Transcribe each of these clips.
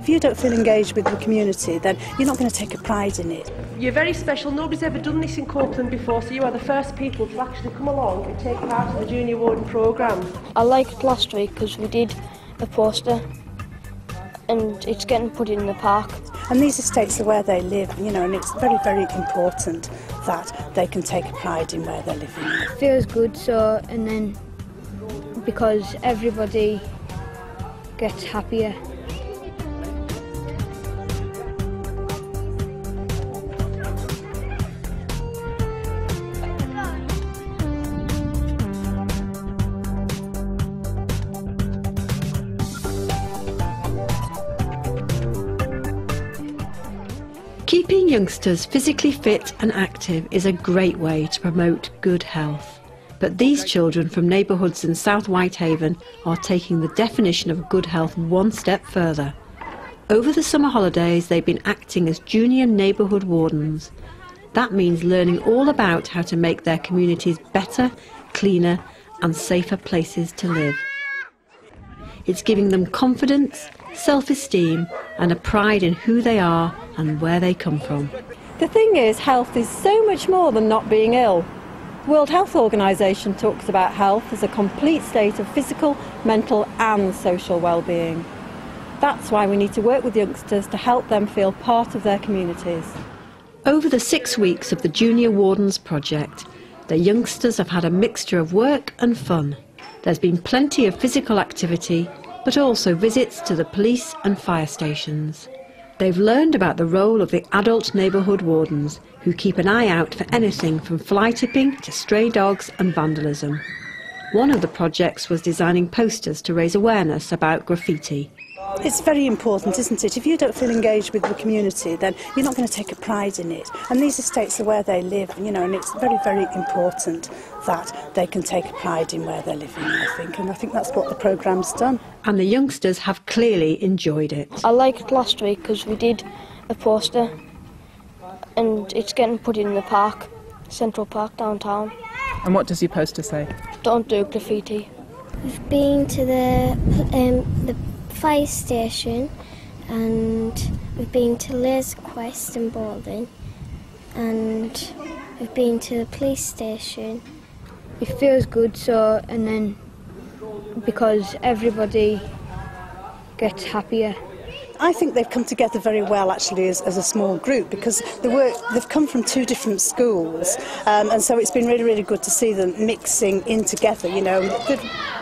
If you don't feel engaged with the community, then you're not going to take a pride in it. You're very special. Nobody's ever done this in Copeland before, so you are the first people to actually come along and take part in the Junior Warden programme. I liked last week because we did a poster and it's getting put in the park. And these estates are where they live, you know, and it's very, very important that they can take a pride in where they're living. It feels good, and then because everybody gets happier. Keeping youngsters physically fit and active is a great way to promote good health. But these children from neighbourhoods in South Whitehaven are taking the definition of good health one step further. Over the summer holidays, they've been acting as Junior Neighbourhood Wardens. That means learning all about how to make their communities better, cleaner and safer places to live. It's giving them confidence, self-esteem and a pride in who they are and where they come from. The thing is, health is so much more than not being ill. The World Health Organization talks about health as a complete state of physical, mental and social well-being. That's why we need to work with youngsters to help them feel part of their communities. Over the 6 weeks of the Junior Wardens project, the youngsters have had a mixture of work and fun. There's been plenty of physical activity, but also visits to the police and fire stations. They've learned about the role of the adult neighbourhood wardens, who keep an eye out for anything from fly tipping to stray dogs and vandalism. One of the projects was designing posters to raise awareness about graffiti. It's very important, isn't it? If you don't feel engaged with the community, then you're not going to take a pride in it. And these estates are where they live, you know, and it's very, very important that they can take a pride in where they're living, I think. And I think that's what the programme's done. And the youngsters have clearly enjoyed it. I liked last week because we did a poster and it's getting put in the park, Central Park downtown. And what does your poster say? Don't do graffiti. We've been to the fire station and we've been to Laser Quest and Bowling and we've been to the police station. It feels good, and then because everybody gets happier. I think they've come together very well, actually, as a small group, because they've come from 2 different schools, and so it's been really, really good to see them mixing in together. You know, they're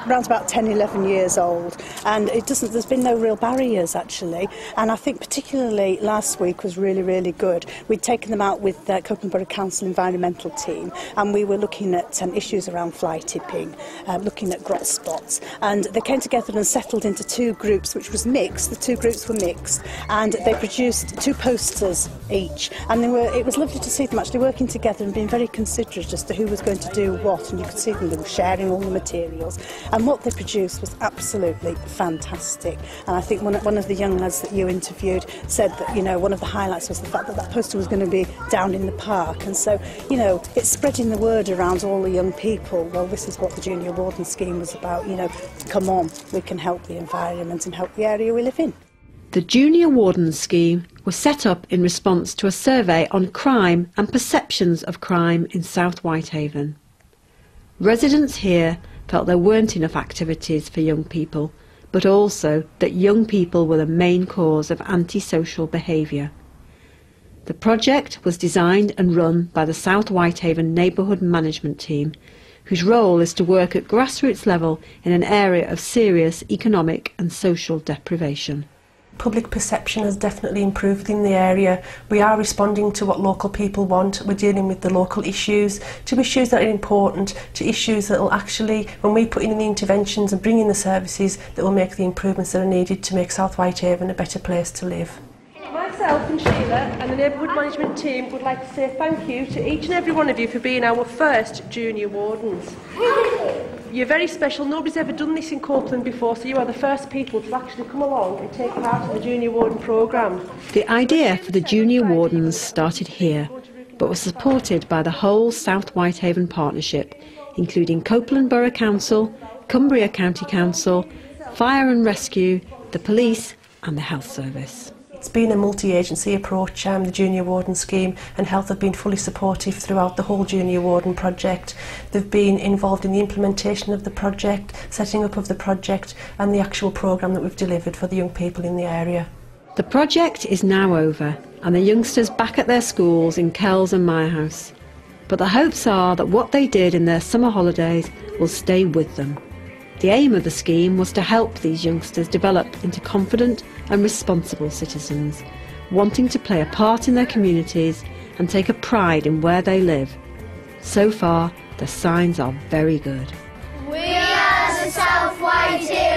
around about 10, 11 years old, and there's been no real barriers, actually. And I think particularly last week was really, really good. We'd taken them out with the Copeland Borough Council environmental team, and we were looking at issues around fly tipping, looking at grot spots, and they came together and settled into 2 groups, which was mixed. The 2 groups were mixed, and they produced 2 posters each, and it was lovely to see them actually working together and being very considerate as to who was going to do what, and you could see them, they were sharing all the materials, and what they produced was absolutely fantastic. And I think one of the young lads that you interviewed said that, you know, one of the highlights was the fact that poster was going to be down in the park, and so, you know, it's spreading the word around all the young people. Well, this is what the Junior Warden scheme was about, you know, come on, we can help the environment and help the area we live in. The Junior Warden scheme was set up in response to a survey on crime and perceptions of crime in South Whitehaven. Residents here felt there weren't enough activities for young people, but also that young people were the main cause of antisocial behaviour. The project was designed and run by the South Whitehaven Neighbourhood Management Team, whose role is to work at grassroots level in an area of serious economic and social deprivation. Public perception has definitely improved in the area. We are responding to what local people want. We're dealing with the local issues, to issues that are important, to issues that will actually, when we put in the interventions and bring in the services, that will make the improvements that are needed to make South Whitehaven a better place to live. Myself and Sheila and the Neighbourhood Management team would like to say thank you to each and every one of you for being our first Junior Wardens. You're very special. Nobody's ever done this in Copeland before, so you are the first people to actually come along and take part in the Junior Warden programme. The idea for the Junior Wardens started here, but was supported by the whole South Whitehaven partnership, including Copeland Borough Council, Cumbria County Council, Fire and Rescue, the police and the Health Service. It's been a multi-agency approach, the Junior Warden scheme, and Health have been fully supportive throughout the whole Junior Warden project. They've been involved in the implementation of the project, setting up of the project and the actual programme that we've delivered for the young people in the area. The project is now over and the youngsters back at their schools in Kells and Mirehouse. But the hopes are that what they did in their summer holidays will stay with them. The aim of the scheme was to help these youngsters develop into confident and responsible citizens, wanting to play a part in their communities and take a pride in where they live. So far, the signs are very good. We are the South Whitehaven